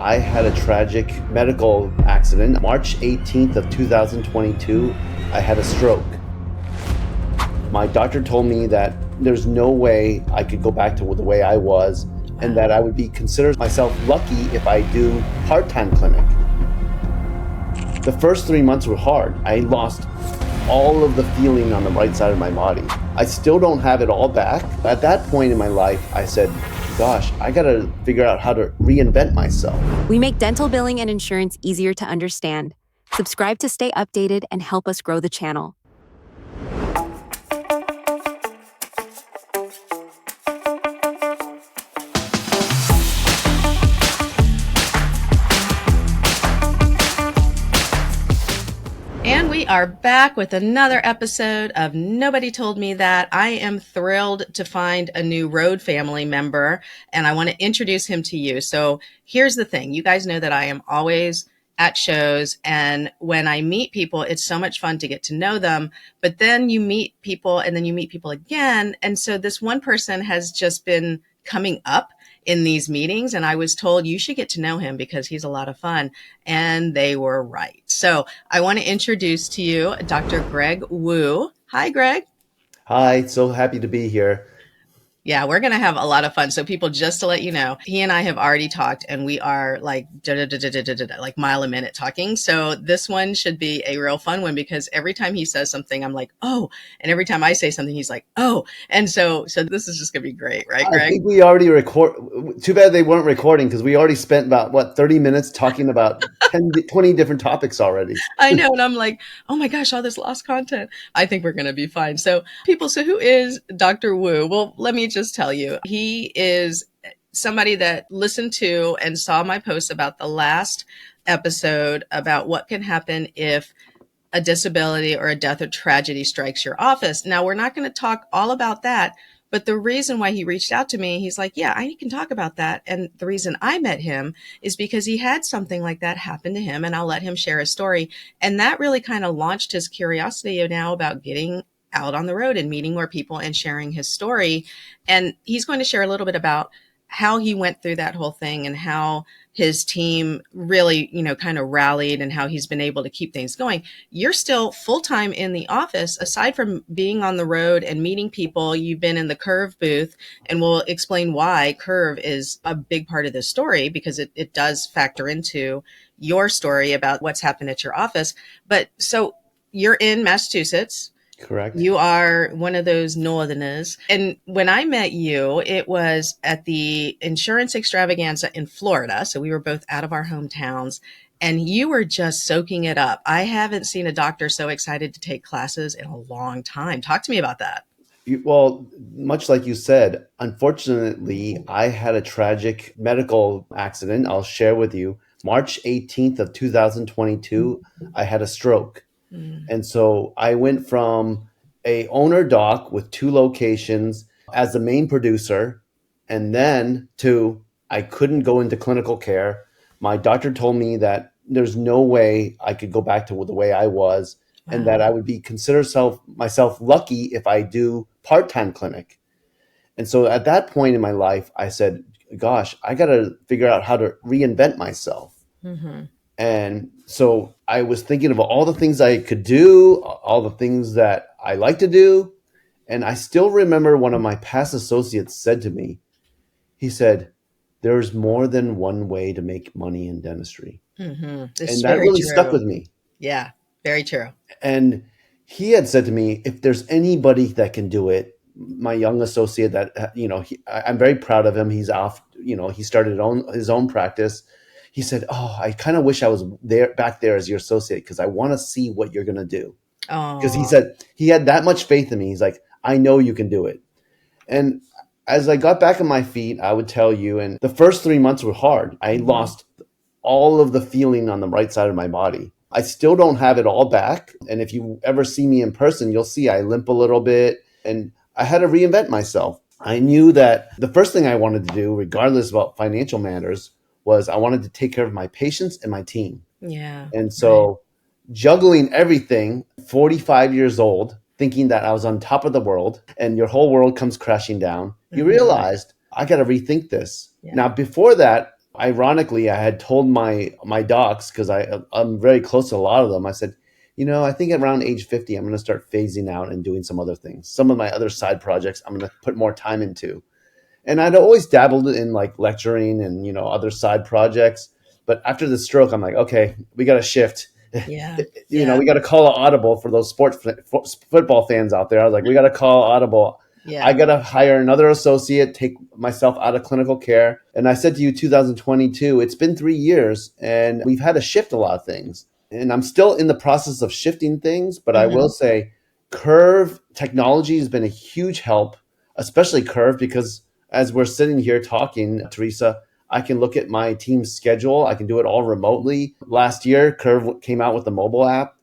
I had a tragic medical accident. March 18th of 2022, I had a stroke. My doctor told me that there's no way I could go back to the way I was, and that I would be considered myself lucky if I do part-time clinic. The first 3 months were hard. I lost all of the feeling on the right side of my body. I still don't have it all back. At that point in my life, I said, gosh, I gotta figure out how to reinvent myself. We make dental billing and insurance easier to understand. Subscribe to stay updated and help us grow the channel. And we are back with another episode of Nobody Told Me That. I am thrilled to find a new Road family member, and I want to introduce him to you. So here's the thing. You guys know that I am always at shows, and when I meet people, it's so much fun to get to know them. But then you meet people, and then you meet people again. And so this one person has just been coming up in these meetings, and I was told you should get to know him because he's a lot of fun, and they were right. So I want to introduce to you Dr. Greg Wu. Hi, Greg. Hi, so happy to be here. Yeah, we're going to have a lot of fun. So people, just to let you know, he and I have already talked, and we are like like mile a minute talking. So this one should be a real fun one because every time he says something, I'm like, oh, and every time I say something, he's like, oh, and so this is just going to be great, right, Greg? I think we already record. Too bad they weren't recording because we already spent about 30 minutes talking about 20 different topics already. I know, and I'm like, oh my gosh, all this lost content. I think we're going to be fine. So people, so who is Dr. Wu? Well, let me just tell you, he is somebody that listened to and saw my post about the last episode about what can happen if a disability or a death or tragedy strikes your office. Now, we're not going to talk all about that, but the reason why he reached out to me, he's like, yeah, I can talk about that. And the reason I met him is because he had something like that happen to him, and I'll let him share his story. And that really kind of launched his curiosity now about getting out on the road and meeting more people and sharing his story. And he's going to share a little bit about how he went through that whole thing and how his team really, kind of rallied and how he's been able to keep things going. You're still full-time in the office. Aside from being on the road and meeting people, you've been in the Curve booth, and we'll explain why Curve is a big part of this story because it does factor into your story about what's happened at your office. But so you're in Massachusetts. Correct. You are one of those northerners. And when I met you, it was at the insurance extravaganza in Florida. So we were both out of our hometowns, and you were just soaking it up. I haven't seen a doctor so excited to take classes in a long time. Talk to me about that. Well, much like you said, unfortunately, I had a tragic medical accident. I'll share with you. March 18th of 2022, I had a stroke. And so I went from a owner doc with 2 locations as the main producer, and then to I couldn't go into clinical care. My doctor told me that there's no way I could go back to the way I was, and that I would be considered myself lucky if I do part-time clinic. And so at that point in my life, I said, gosh, I got to figure out how to reinvent myself. Mm-hmm. And so I was thinking of all the things I could do, all the things that I like to do. And I still remember one of my past associates said to me, he said, there's more than one way to make money in dentistry. Mm-hmm. And that really stuck with me. Yeah, very true. And he had said to me, if there's anybody that can do it, my young associate that, I'm very proud of him. He's off, he started his own practice. He said, oh, I kind of wish I was back there as your associate because I want to see what you're going to do. Because he said he had that much faith in me. He's like, I know you can do it. And as I got back on my feet, I would tell you, and the first 3 months were hard. I lost all of the feeling on the right side of my body. I still don't have it all back. And if you ever see me in person, you'll see I limp a little bit. And I had to reinvent myself. I knew that the first thing I wanted to do, regardless about financial matters, was I wanted to take care of my patients and my team. Yeah. And so juggling everything, 45 years old, thinking that I was on top of the world and your whole world comes crashing down, you realized I got to rethink this. Yeah. Now, before that, ironically, I had told my docs, because I'm very close to a lot of them. I said, I think around age 50, I'm going to start phasing out and doing some other things. Some of my other side projects I'm going to put more time into. And I'd always dabbled in like lecturing and other side projects. But after the stroke, I'm like, okay, we got to shift. Yeah. Yeah. We got to call an audible for those football fans out there. I was like, we got to call audible. I Yeah. got to hire another associate, take myself out of clinical care. And I said to you, 2022, it's been 3 years and we've had to shift a lot of things. And I'm still in the process of shifting things, but I will Hmm. say Curve technology has been a huge help, especially Curve, because as we're sitting here talking, Teresa, I can look at my team's schedule. I can do it all remotely. Last year, Curve came out with the mobile app.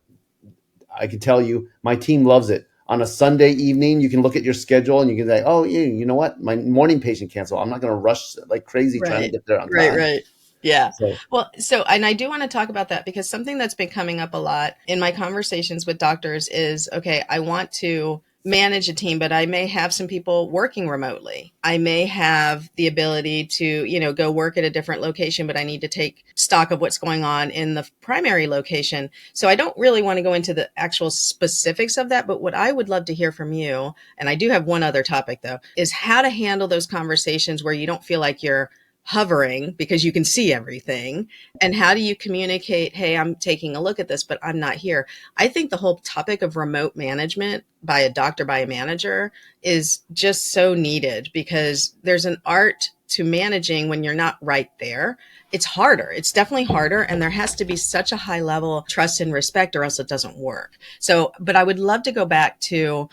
I can tell you, my team loves it. On a Sunday evening, you can look at your schedule and you can say, "Oh, yeah, you know what? My morning patient canceled. I'm not going to rush like crazy trying to Right. get there on Right. time." Right. Yeah. So Well, so, and I do want to talk about that because something that's been coming up a lot in my conversations with doctors is, okay, I want to manage a team, but I may have some people working remotely. I may have the ability to, go work at a different location, but I need to take stock of what's going on in the primary location. So I don't really want to go into the actual specifics of that. But what I would love to hear from you, and I do have one other topic though, is how to handle those conversations where you don't feel like you're hovering because you can see everything. And how do you communicate, hey, I'm taking a look at this, but I'm not here? I think the whole topic of remote management by a doctor, by a manager, is just so needed because there's an art to managing when you're not right there. It's harder. It's definitely harder. And there has to be such a high level of trust and respect or else it doesn't work. So, but I would love to go back to,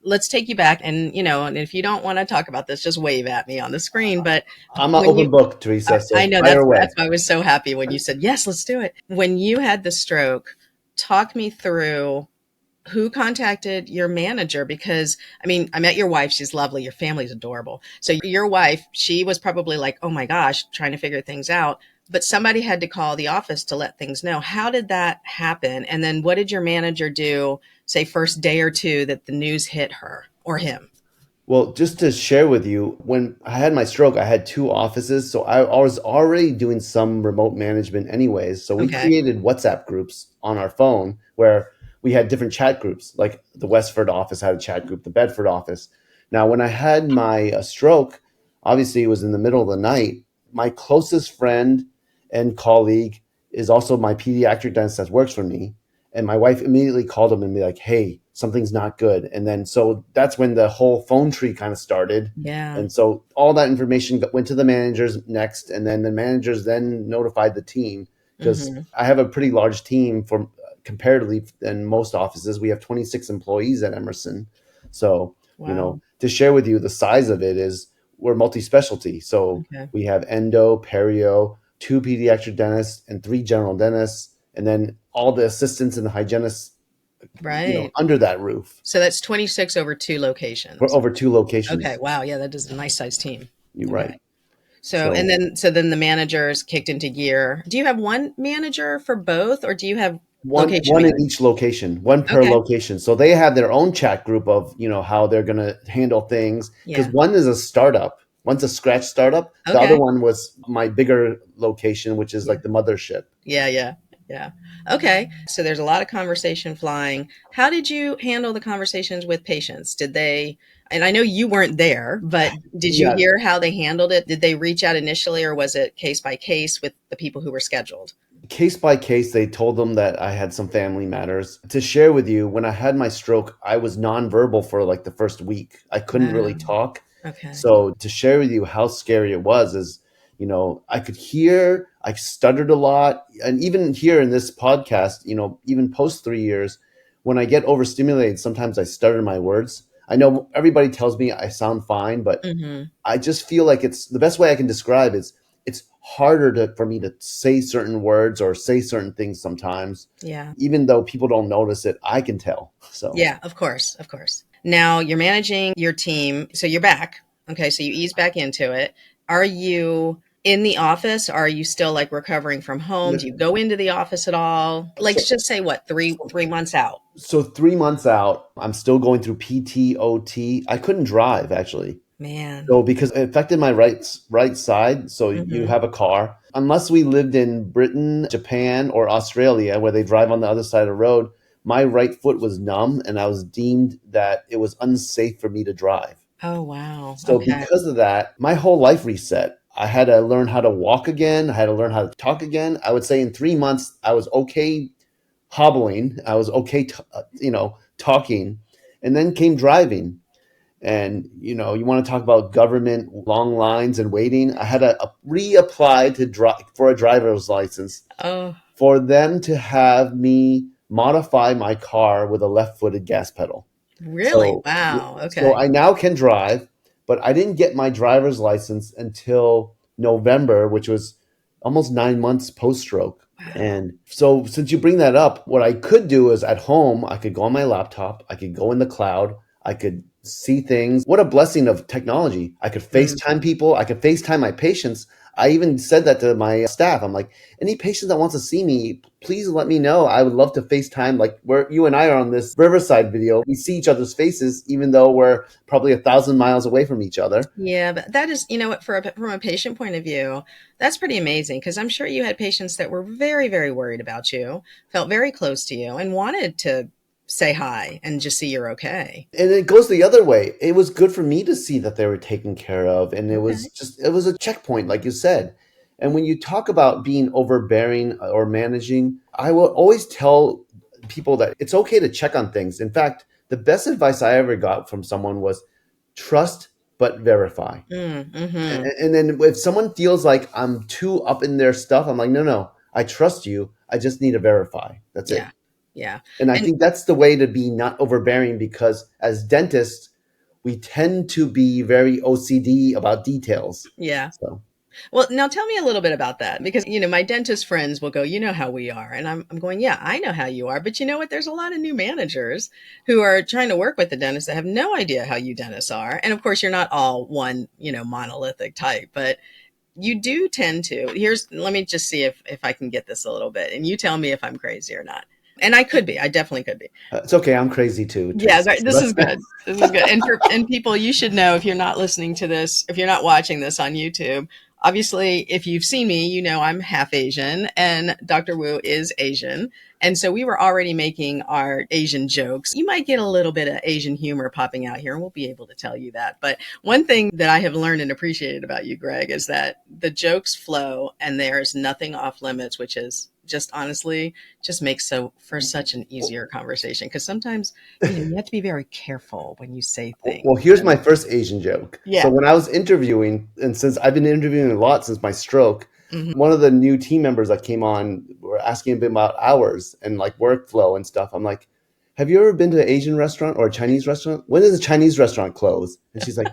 let's take you back, and and if you don't want to talk about this, just wave at me on the screen. But I'm an when you open book, Teresa. So I know fire that's away. why I was so happy when you said yes, let's do it. When you had the stroke, talk me through who contacted your manager, because I mean, I met your wife, she's lovely, your family's adorable. So your wife, she was probably like, oh my gosh, trying to figure things out, but somebody had to call the office to let things know. How did that happen? And then what did your manager do, say first day or two that the news hit her or him? Well, just to share with you, when I had my stroke, I had two offices. So I was already doing some remote management anyways. So we Okay. created WhatsApp groups on our phone where we had different chat groups. Like the Westford office had a chat group, the Bedford office. Now, when I had my stroke, obviously it was in the middle of the night. My closest friend and colleague is also my pediatric dentist that works for me. And my wife immediately called him and be like, "Hey, something's not good." And then so that's when the whole phone tree kind of started. Yeah. And so all that information went to the managers next, and then the managers then notified the team, because Hmm. I have a pretty large team for comparatively than most offices. We have 26 employees at Emerson. So, Wow. to share with you the size of it is we're multi-specialty. So Okay. we have endo, perio, two pediatric dentists, and three general dentists, and then all the assistants and the hygienists, Right. under that roof So that's 26 over two for locations. over two Okay. locations. Wow. Yeah, that is a nice sized team. You're Okay. right. So, and So then the managers kicked into gear. Do you have one manager for both or do you have one location one in managers? each location, one per Okay. location. So they have their own chat group of how they're going to handle things, because Yeah. one is a startup, one's a scratch startup. The other Okay. one was my bigger location, which is Yeah. like the mothership. Yeah. Yeah. Yeah. Okay. So there's a lot of conversation flying. How did you handle the conversations with patients? Did they, and I know you weren't there, but did you Yeah, hear how they handled it? Did they reach out initially or was it case by case with the people who were scheduled? case by case. They told them that I had some family matters to share with you. When I had my stroke, I was nonverbal for like the first week. I couldn't really Wow. talk. Okay. So to share with you how scary it was is, I could hear, I stuttered a lot. And even here in this podcast, even post 3 years, when I get overstimulated, sometimes I stutter my words. I know everybody tells me I sound fine, but Hmm. I just feel like it's the best way I can describe is it's harder for me to say certain words or say certain things sometimes, Yeah. even though people don't notice it. I can tell. So Yeah, of course, of course. Now you're managing your team, so you're back. Okay, so you ease back into it. Are you in the office? Or are you still like recovering from home? Do you go into the office at all? Like, so let's just say what, three months out? so 3 months out, I'm still going through PTOT. I couldn't drive actually. Man. So because it affected my right side, so you Hmm. have a car. Unless we lived in Britain, Japan, or Australia, where they drive on the other side of the road, my right foot was numb and I was deemed that it was unsafe for me to drive. Oh, wow. So Okay. because of that, my whole life reset. I had to learn how to walk again. I had to learn how to talk again. I would say in 3 months, I was okay hobbling. I was okay, talking. And then came driving. And, you want to talk about government long lines and waiting. I had to reapply to drive for a driver's license Oh, for them to have me modify my car with a left-footed gas pedal. really? So, Wow. so Okay. I now can drive, but I didn't get my driver's license until November, which was almost 9 months post stroke. Wow. And so, since you bring that up, what I could do is at home, I could go on my laptop, I could go in the cloud, I could see things. What a blessing of technology. I could Mm, FaceTime people, I could FaceTime my patients. I even said that to my staff. I'm like, any patient that wants to see me, please let me know. I would love to FaceTime. Like where you and I are on this Riverside video, we see each other's faces, even though we're probably 1,000 miles away from each other. yeah, but that is, what, from a patient point of view, that's pretty amazing because I'm sure you had patients that were very, very worried about you, felt very close to you, and wanted to say hi and just see you're okay. And it goes the other way. It was good for me to see that they were taken care of. And Okay. it was a checkpoint, like you said. And when you talk about being overbearing or managing, I will always tell people that it's okay to check on things. In fact, the best advice I ever got from someone was trust but verify. Mm-hmm. And then if someone feels like I'm too up in their stuff, I'm like, no, no, I trust you. I just need to verify. That's Yeah. it. Yeah. And I And think that's the way to be not overbearing because as dentists, we tend to be very OCD about details. yeah. So, Well, now tell me a little bit about that because, my dentist friends will go, you know how we are. And I'm going, yeah, I know how you are. But you know what? There's a lot of new managers who are trying to work with the dentists that have no idea how you dentists are. And of course, you're not all one, monolithic type, but you do tend to. Let me just see if I can get this a little bit. And you tell me if I'm crazy or not. And I could be. I definitely could be. it's okay. I'm crazy too, Yeah, Tracy. So this is that's good. This is good. And people, you should know if you're not listening to this, if you're not watching this on YouTube, obviously, if you've seen me, you know I'm half Asian and Dr. Wu is Asian. And so we were already making our Asian jokes. You might get a little bit of Asian humor popping out here, and we'll be able to tell you that. But one thing that I have learned and appreciated about you, Greg, is that the jokes flow and there's nothing off limits, which is just honestly just makes for such an easier conversation because sometimes you have to be very careful when you say things. well, here's my first Asian joke. So Yeah. when I was interviewing, and since I've been interviewing a lot since my stroke, Mhm. one of the new team members that came on were asking a bit about hours and like workflow and stuff. I'm like, have you ever been to an Asian restaurant or a Chinese restaurant? When does a Chinese restaurant close? And she's like,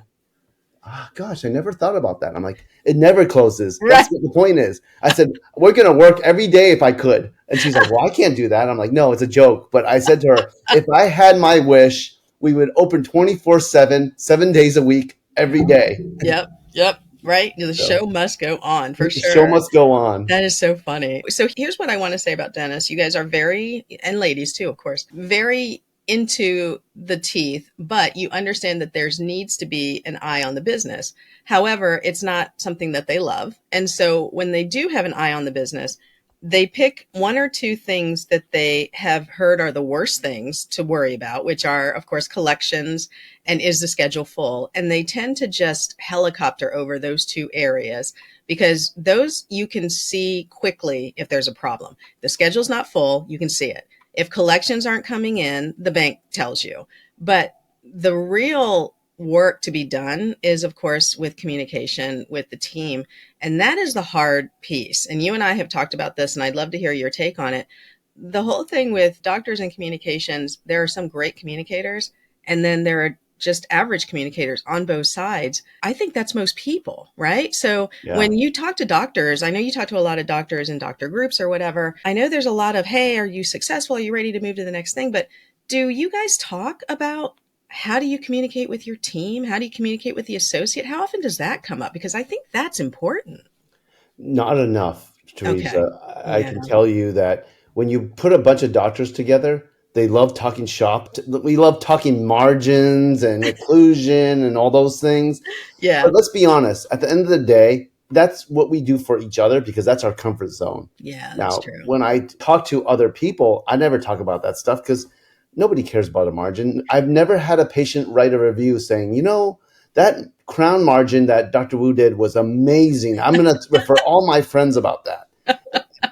oh, gosh, I never thought about that. I'm like, it never closes. That's Right. what the point is. I said, we're going to work every day if I could. And she's like, well, I can't do that. I'm like, no, it's a joke. But I said to her, if I had my wish, we would open 24/7, 7 days a week, every day. Yep. Yep. Right. The So show must go on for the show sure. must go on. That is so funny. So here's what I want to say about dentists. You guys are very, and ladies too, of course, very into the teeth, but you understand that there's needs to be an eye on the business. However, it's not something that they love. And so when they do have an eye on the business, they pick one or two things that they have heard are the worst things to worry about, which are, of course, collections and is the schedule full. And they tend to just helicopter over those two areas because those you can see quickly if there's a problem. The schedule's not full, you can see it. If collections aren't coming in, the bank tells you. But the real work to be done is, of course, with communication with the team. And that is the hard piece. And you and I have talked about this, and I'd love to hear your take on it. The whole thing with doctors and communications, there are some great communicators, and then there are just average communicators on both sides. I think that's most people, right? So Yeah. when you talk to doctors, I know you talk to a lot of doctors in doctor groups or whatever. I know there's a lot of, hey, are you successful? Are you ready to move to the next thing? But do you guys talk about how do you communicate with your team? How do you communicate with the associate? How often does that come up? Because I think that's important. Not enough, Okay. Teresa. I Yeah. can tell you that when you put a bunch of doctors together, they love talking shop. We love talking margins and occlusion and all those things. Yeah. But let's be honest, at the end of the day, that's what we do for each other because that's our comfort zone. Yeah, that's Now, true. when I talk to other people, I never talk about that stuff because nobody cares about a margin. I've never had a patient write a review saying, that crown margin that Dr. Wu did was amazing. I'm going to refer all my friends about that.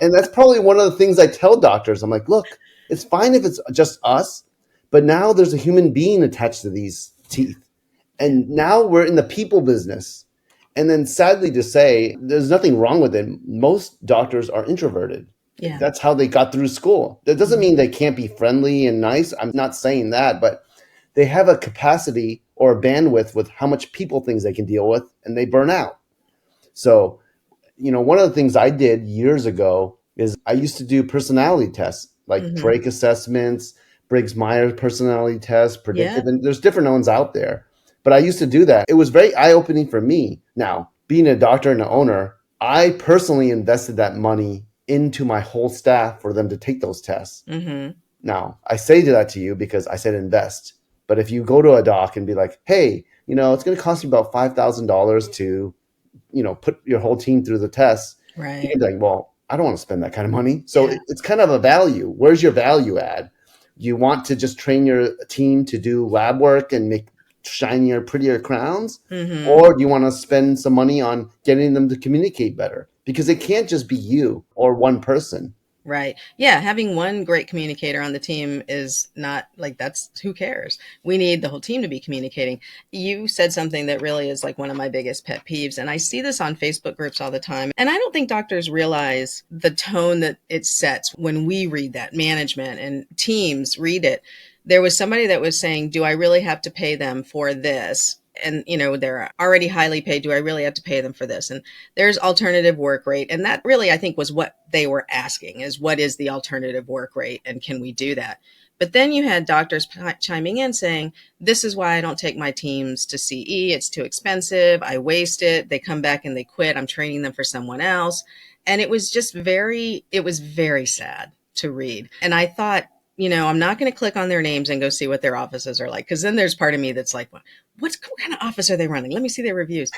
And that's probably one of the things I tell doctors. I'm like, look, it's fine if it's just us, but now there's a human being attached to these teeth. And now we're in the people business. And then sadly to say, there's nothing wrong with it. Most doctors are introverted. Yeah. That's how they got through school. That doesn't mean they can't be friendly and nice. I'm not saying that, but they have a capacity or a bandwidth with how much people things they can deal with, and they burn out. So, one of the things I did years ago is I used to do personality tests, like Mhm. Drake assessments, Briggs-Myers personality tests, Yeah. predictive, and there's different ones out there. But I used to do that. It was very eye-opening for me. Now, being a doctor and an owner, I personally invested that money into my whole staff for them to take those tests. Mhm. Now, I say that to you because I said invest. But if you go to a doc and be like, hey, it's going to cost you about $5,000 to, put your whole team through the tests, you Right. can be like, well, I don't want to spend that kind of money. So Yeah. it's kind of a value. Where's your value add? You want to just train your team to do lab work and make shinier, prettier crowns? Mhm. Or do you want to spend some money on getting them to communicate better? Because it can't just be you or one person. Right. Yeah, having one great communicator on the team is not like that's who cares. We need the whole team to be communicating. You said something that really is like one of my biggest pet peeves, and I see this on Facebook groups all the time. And I don't think doctors realize the tone that it sets when we read that, management and teams read it. There was somebody that was saying, "Do I really have to pay them for this?" And they're already highly paid. Do I really have to pay them for this? And there's alternative work rate. And that really, I think, was what they were asking is what is the alternative work rate and can we do that? But then you had doctors chiming in saying, this is why I don't take my teams to CE. It's too expensive. I waste it. They come back and they quit. I'm training them for someone else. And it was very sad to read. And I thought, I'm not going to click on their names and go see what their offices are like. Because then there's part of me that's like, what kind of office are they running? Let me see their reviews.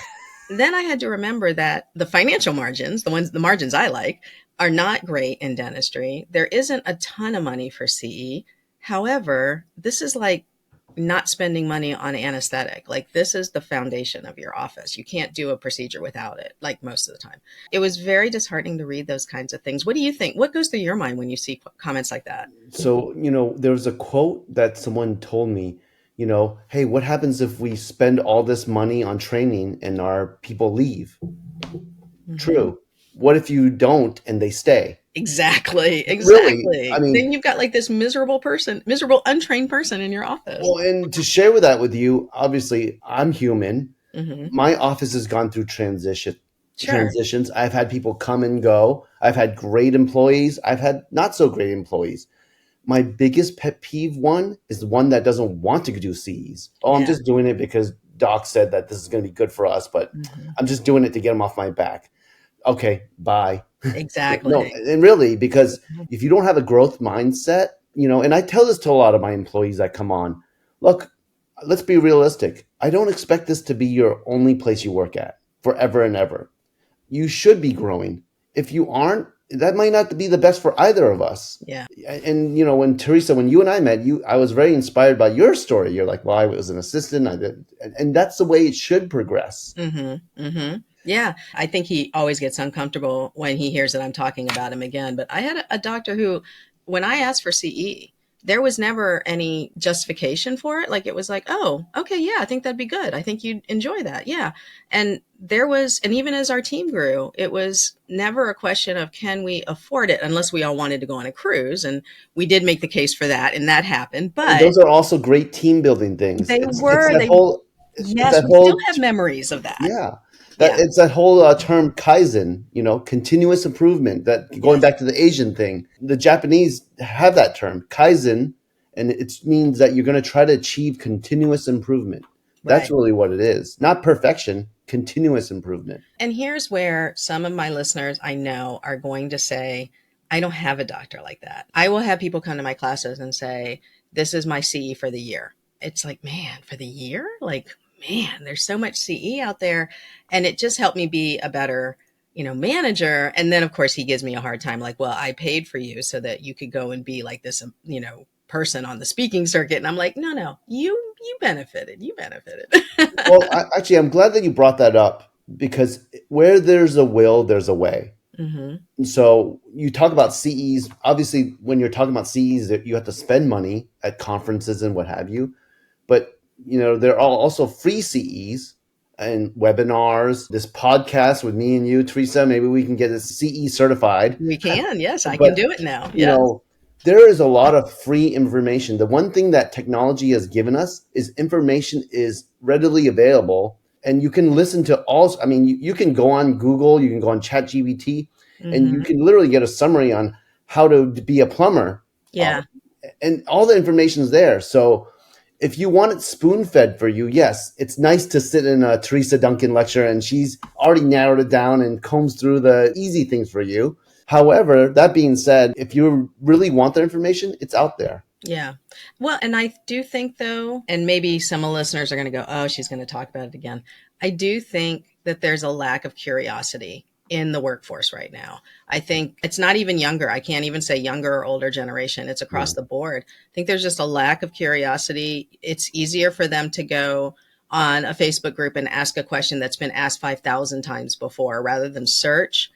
Then I had to remember that the financial margins, the margins I like, are not great in dentistry. There isn't a ton of money for CE. However, this is like not spending money on anesthetic. Like this is the foundation of your office. You can't do a procedure without it, like most of the time. It was very disheartening to read those kinds of things. What do you think? What goes through your mind when you see comments like that? So, there was a quote that someone told me, hey, what happens if we spend all this money on training and our people leave? Mhm. True. What if you don't and they stay? Exactly. Really? I Exactly. mean, Then you've got like this miserable, untrained person in your office. well, and to share with that with you, obviously, I'm human. Hmm. My office has gone through Sure. transitions. I've had people come and go. I've had great employees. I've had not so great employees. My biggest pet peeve one is the one that doesn't want to do Cs. Oh, I'm Yeah. just doing it because Doc said that this is going to be good for us, but Mhm. I'm just doing it to get them off my back. Okay, bye. No, Exactly. and really, because if you don't have a growth mindset, and I tell this to a lot of my employees that come on, look, let's be realistic. I don't expect this to be your only place you work at forever and ever. You should be growing. If you aren't, that might not be the best for either of us. Yeah. And when you and I met, I was very inspired by your story. You're like, well, I was an assistant. I did, and that's the way it should progress. Mm-hmm. Mm-hmm. Yeah. I think he always gets uncomfortable when he hears that I'm talking about him again. But I had a doctor who, when I asked for CE, there was never any justification for it. Like it was like, oh, okay, yeah, I think that'd be good. I think you'd enjoy that. Yeah. And even as our team grew, it was never a question of can we afford it unless we all wanted to go on a cruise. And we did make the case for that, and that happened. And But those are also great team building things. they It's were, that they, whole it's yes, that we still whole have memories of that. yeah, that Yeah. it's that whole term kaizen, continuous improvement. That going Yes. back to the Asian thing, the Japanese have that term kaizen, and it means that you're going to try to achieve continuous improvement. That's Right. really what it is, not perfection, continuous improvement. And here's where some of my listeners I know are going to say, I don't have a doctor like that. I will have people come to my classes and say, this is my CE for the year. It's like, man, for the year? Like, man, there's so much CE out there. And it just helped me be a better, manager. And then of course he gives me a hard time, like, well, I paid for you so that you could go and be like this, person on the speaking circuit. And I'm like, no, you benefited. You benefited. Well, actually, I'm glad that you brought that up because where there's a will, there's a way. Mm-hmm. So you talk about CEs. Obviously, when you're talking about CEs, you have to spend money at conferences and what have you. But there are also free CEs and webinars. This podcast with me and you, Teresa, maybe we can get a CE certified. We can. Yes, I can But do it now. you Yes. know, there is a lot of free information. The one thing that technology has given us is information is readily available, and you can listen to all. I mean, you can go on Google, you can go on ChatGPT, and you Mm-hmm. can literally get a summary on how to be a plumber. Yeah. And all the information is there. So if you want it spoon fed for you, yes, it's nice to sit in a Teresa Duncan lecture and she's already narrowed it down and combs through the easy things for you. However, that being said, if you really want the information, it's out there. Yeah. Well, and I do think, though, and maybe some listeners are going to go, oh, she's going to talk about it again. I do think that there's a lack of curiosity in the workforce right now. I think it's not even younger. I can't even say younger or older generation. It's across the board. I think there's just a lack of curiosity. It's easier for them to go on a Facebook group and ask a question that's been asked 5,000 times before rather than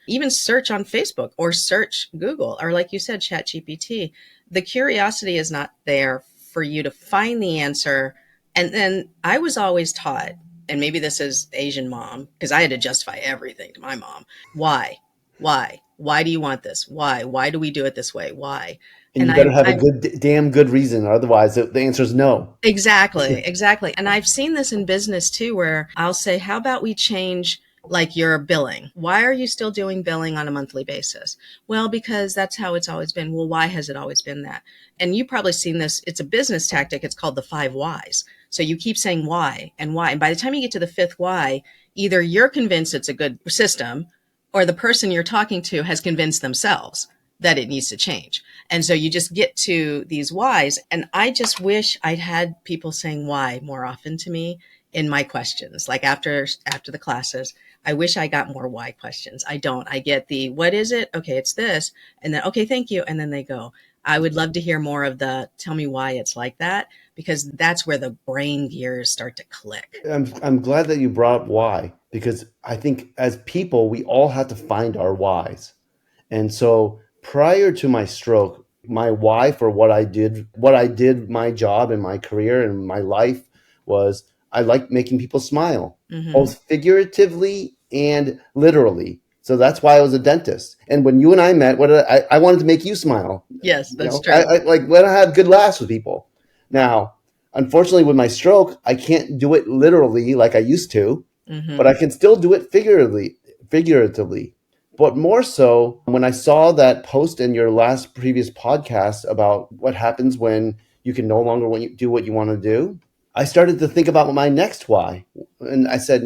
even search on Facebook or search Google or, like you said, ChatGPT. The curiosity is not there for you to find the answer. And then I was always taught, and maybe this is Asian mom, because I had to justify everything to my mom. Why? Why do you want this? Why do we do it this way? Why? And you better have a damn good reason. Otherwise, the answer is no. Exactly. And I've seen this in business too, where I'll say, how about we change like your billing? Why are you still doing billing on a monthly basis? Well, because that's how it's always been. Well, why has it always been that? And you've probably seen this. It's a business tactic. It's called the 5 whys. So you keep saying why and why. And by the time you get to the 5th why, either you're convinced it's a good system or the person you're talking to has convinced themselves that it needs to change. And so you just get to these whys. And I just wish I'd had people saying why more often to me in my questions. Like after the classes, I wish I got more why questions. I don't. I get the, what is it? Okay, it's this. And then, okay, thank you. And then they go. I would love to hear more of the, tell me why it's like that, because that's where the brain gears start to click. I'm glad that you brought up why, because I think as people, we all have to find our whys. And so prior to my stroke, my why for what I did, my job and my career and my life was I like making people smile, both figuratively and literally. So that's why I was a dentist. And when you and I met, I wanted to make you smile. Yes, that's true. I like when I have good laughs with people. Now, unfortunately, with my stroke, I can't do it literally like I used to, but I can still do it figuratively. But more so, when I saw that post in your previous podcast about what happens when you can no longer do what you want to do, I started to think about my next why. And I said,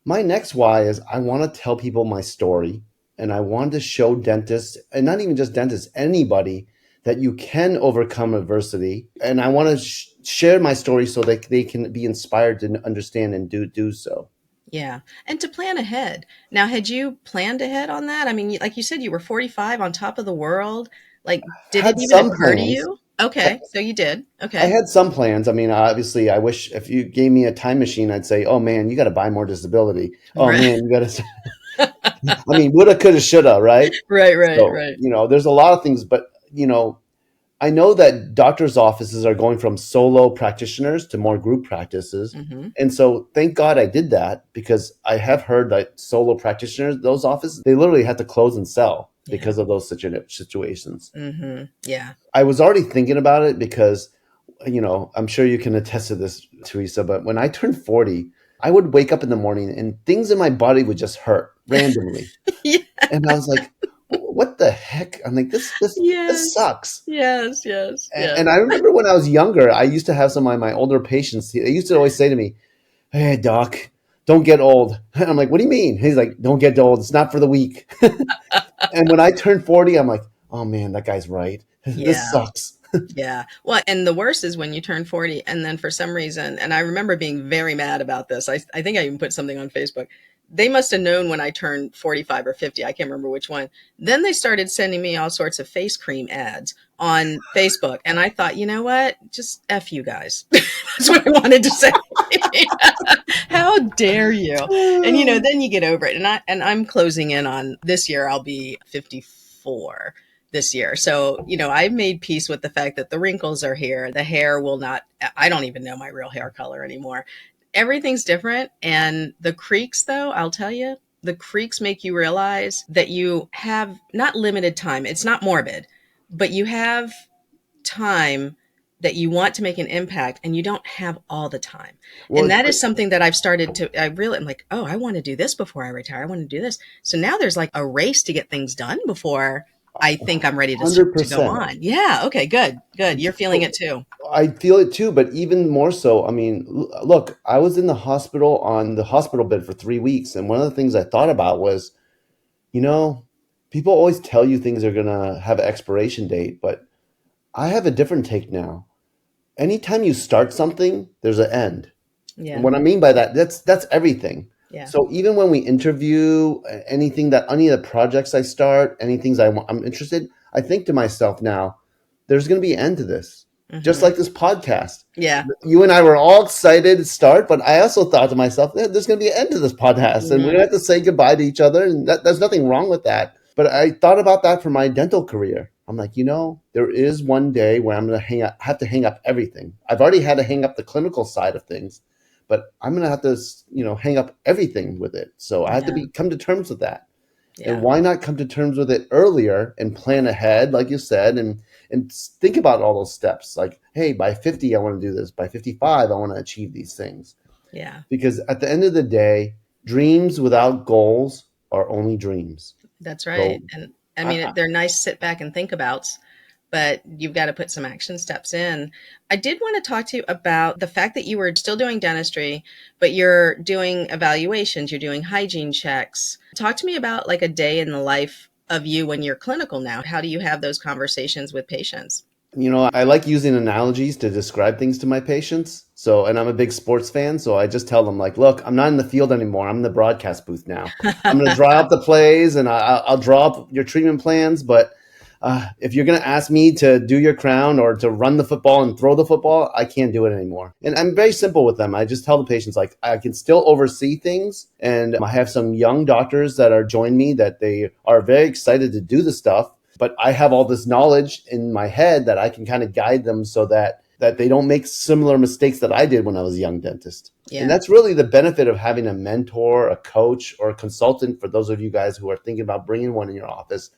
my next why is I want to tell people my story. And I want to show dentists, and not even just dentists, anybody, that you can overcome adversity. And I want to share my story so that they can be inspired to understand and do so. Yeah. And to plan ahead. Now, had you planned ahead on that? I mean, like you said, you were 45 on top of the world. Like, did it even occur to you? Okay. So you did. Okay. I had some plans. I mean, obviously, I wish if you gave me a time machine, I'd say, oh, man, you got to buy more disability. Oh, Right. man, you got to. I mean, woulda, coulda, shoulda, right? Right. So, there's a lot of things, but, I know that doctors' offices are going from solo practitioners to more group practices. And so thank God I did that, because I have heard that solo practitioners, those offices, they literally had to close and sell because of those situations. Yeah. I was already thinking about it because, I'm sure you can attest to this, Teresa, but when I turned 40, I would wake up in the morning and things in my body would just hurt randomly. Yeah. And I was like, what the heck? I'm like, this sucks. Yes. And I remember when I was younger, I used to have some of my older patients. They used to always say to me, hey, doc, don't get old. And I'm like, what do you mean? He's like, don't get old. It's not for the weak. And when I turned 40, I'm like, oh man, that guy's right. This sucks. Yeah. Well, and the worst is when you turn 40 and then for some reason, and I remember being very mad about this. I think I even put something on Facebook. They must have known when I turned 45 or 50. I can't remember which one. Then they started sending me all sorts of face cream ads on Facebook. And I thought, you know what? Just F you guys. That's what I wanted to say. How dare you? And then you get over it. And I'm closing in on this year. I'll be 54 this year. So, I've made peace with the fact that the wrinkles are here. The hair will not, I don't even know my real hair color anymore. Everything's different. And the creaks, though, I'll tell you, the creaks make you realize that you have not limited time. It's not morbid, but you have time that you want to make an impact and you don't have all the time. Well, And that is something that I've started to, I'm like, oh, I want to do this before I retire. I want to do this. So now there's like a race to get things done before I think I'm ready to go 100%. on. Yeah. Okay. Good. Good. You're feeling it too. I feel it too, but even more so. I mean, look, I was in the hospital on the hospital bed for 3 weeks. And one of the things I thought about was, you know, people always tell you things are going to have an expiration date, but I have a different take now. Anytime you start something, there's an end. And Yeah. what I mean by that, that's everything. Yeah. So even when we interview anything that any of the projects I start, any things I'm interested, I think to myself now, there's going to be an end to this. Just Hmm. like this podcast. Yeah. You and I were all excited to start, but I also thought to myself, there's going to be an end to this podcast, and we're going Hmm. to have to say goodbye to each other, and there's nothing wrong with that. But I thought about that for my dental career. I'm like, there is one day where I'm going to have to hang up everything. I've already had to hang up the clinical side of things, but I'm going to have to, hang up everything with it. So I have to Yeah. come to terms with that. And Yeah. why not come to terms with it earlier and plan ahead, like you said, and think about all those steps. Like, hey, by 50, I want to do this. By 55, I want to achieve these things. Yeah. Because at the end of the day, dreams without goals are only dreams. That's So right. And I I, mean, they're nice sit back and think abouts, but you've got to put some action steps in. I did want to talk to you about the fact that you were still doing dentistry, but you're doing evaluations, you're doing hygiene checks. Talk to me about like a day in the life of you when you're clinical now. How do you have those conversations with patients? I like using analogies to describe things to my patients. So, and I'm a big sports fan. So I just tell them, like, look, I'm not in the field anymore. I'm in the broadcast booth now. I'm going to draw up the plays and I'll draw up your treatment plans. But if you're going to ask me to do your crown or to run the football and throw the football, I can't do it anymore. And I'm very simple with them. I just tell the patients, like, I can still oversee things. And I have some young doctors that are join me that they are very excited to do the stuff. But I have all this knowledge in my head that I can kind of guide them so that they don't make similar mistakes that I did when I was a young dentist. And Yeah. that's really the benefit of having a mentor, a coach, or a consultant. For those of you guys who are thinking about bringing one in your office,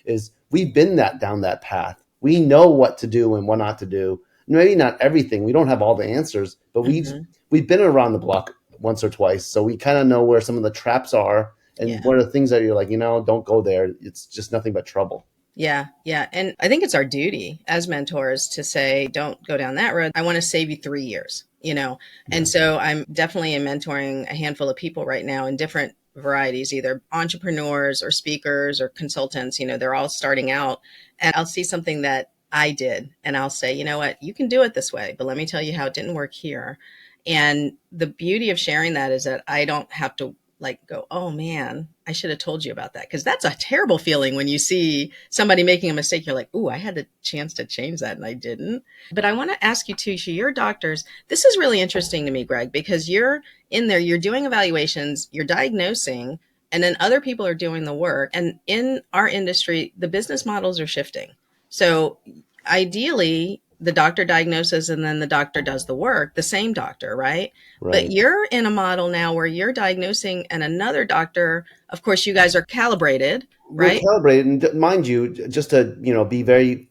is we've been down that path. We know what to do and what not to do. Maybe not everything. We don't have all the answers, but Hmm. we've been around the block once or twice, so we kind of know where some of the traps are and Yeah. what are the things that you're like, don't go there. It's just nothing but trouble. Yeah, yeah. And I think it's our duty as mentors to say, don't go down that road. I want to save you 3 years, And Yeah. so I'm definitely mentoring a handful of people right now in different varieties, either entrepreneurs or speakers or consultants. They're all starting out. And I'll see something that I did and I'll say, you know what, you can do it this way, but let me tell you how it didn't work here. And the beauty of sharing that is that I don't have to like go, oh man, I should have told you about that. Cause that's a terrible feeling when you see somebody making a mistake. You're like, ooh, I had the chance to change that and I didn't. But I want to ask you too, so your doctors, this is really interesting to me, Greg, because you're in there, you're doing evaluations, you're diagnosing, and then other people are doing the work. And in our industry, the business models are shifting. So ideally, the doctor diagnoses and then the doctor does the work, the same doctor, right? But Right. you're in a model now where you're diagnosing and another doctor, of course, you guys are calibrated, We're right? calibrated, and mind you, just to be very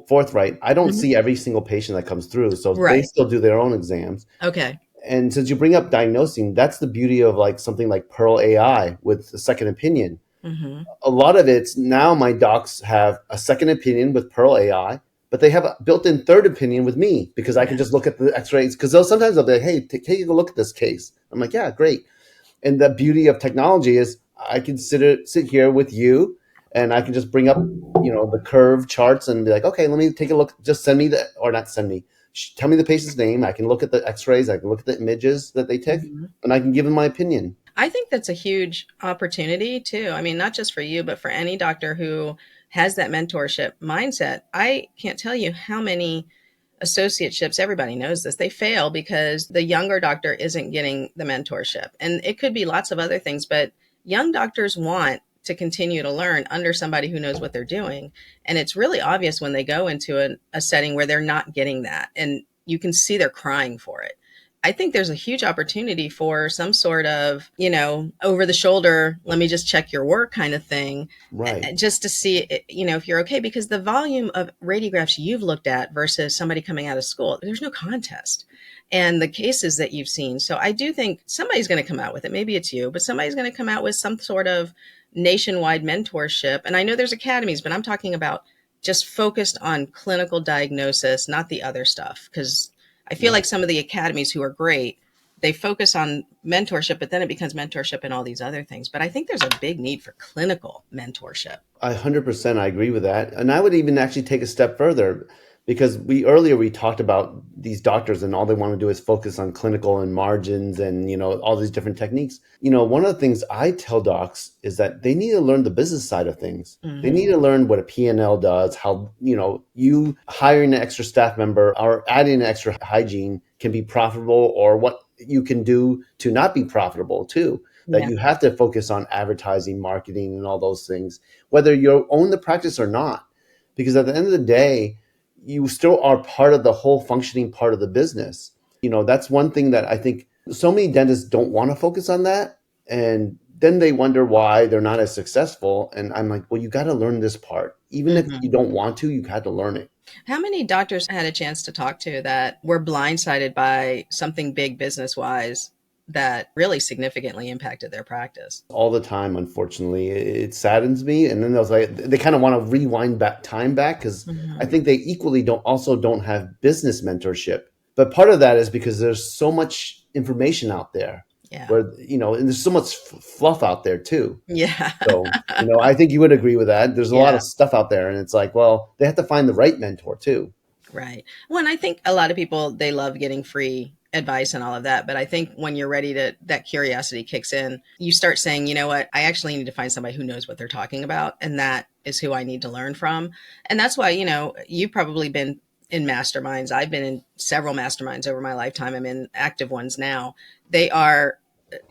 forthright, I don't Mhm. see every single patient that comes through, so they Right. still do their own exams. Okay. And since you bring up diagnosing, that's the beauty of like something like Pearl AI with a second opinion. Hmm. A lot of it's now my docs have a second opinion with Pearl AI, but they have a built-in third opinion with me because I can Yeah. just look at the X-rays. Because sometimes they'll be like, "Hey, take a look at this case." I'm like, "Yeah, great." And the beauty of technology is I can sit here with you. and I can just bring up, the curve charts and be like, okay, let me take a look. Just send me the, or not send me, tell me the patient's name. I can look at the x-rays. I can look at the images that they take, Mhm. and I can give them my opinion. I think that's a huge opportunity too. I mean, not just for you, but for any doctor who has that mentorship mindset. I can't tell you how many associateships, everybody knows this, they fail because the younger doctor isn't getting the mentorship. And it could be lots of other things, but young doctors want to continue to learn under somebody who knows what they're doing. And it's really obvious when they go into a setting where they're not getting that. And you can see they're crying for it. I think there's a huge opportunity for some sort of, over the shoulder, let me just check your work kind of thing, Right. just to see, if you're okay. Because the volume of radiographs you've looked at versus somebody coming out of school, there's no contest. And the cases that you've seen. So I do think somebody's going to come out with it. Maybe it's you, but somebody's going to come out with some sort of nationwide mentorship. And I know there's academies, but I'm talking about just focused on clinical diagnosis, not the other stuff. Because I feel like Right. some of the academies who are great, they focus on mentorship, but then it becomes mentorship and all these other things. But I think there's a big need for clinical mentorship. 100% I agree with that. And I would even actually take a step further, because we talked about these doctors and all they want to do is focus on clinical and margins and, all these different techniques. One of the things I tell docs is that they need to learn the business side of things. They need Mm-hmm. to learn what a P&L does, how, you hiring an extra staff member or adding an extra hygiene can be profitable, or what you can do to not be profitable too. That Yeah. you have to focus on advertising, marketing, and all those things, whether you own the practice or not. Because at the end of the day, you still are part of the whole functioning part of the business. That's one thing that I think so many dentists don't want to focus on that. And then they wonder why they're not as successful. And I'm like, well, you got to learn this part. Even if you Mm-hmm. don't want to, you had to learn it. How many doctors had a chance to talk to that were blindsided by something big business wise that really significantly impacted their practice? All the time, unfortunately. It saddens me. And then they kind of want to rewind back time back, because I Mm-hmm. think they equally don't have business mentorship. But part of that is because there's so much information out there, Yeah. where, and there's so much fluff out there too. Yeah. So, I think you would agree with that. There's a lot Yeah. of stuff out there, and it's like, well, they have to find the right mentor too. Right. Well, and I think a lot of people, they love getting free advice and all of that. But I think when you're ready to, that curiosity kicks in, you start saying, you know what, I actually need to find somebody who knows what they're talking about. And that is who I need to learn from. And that's why, you've probably been in masterminds. I've been in several masterminds over my lifetime. I'm in active ones now. They are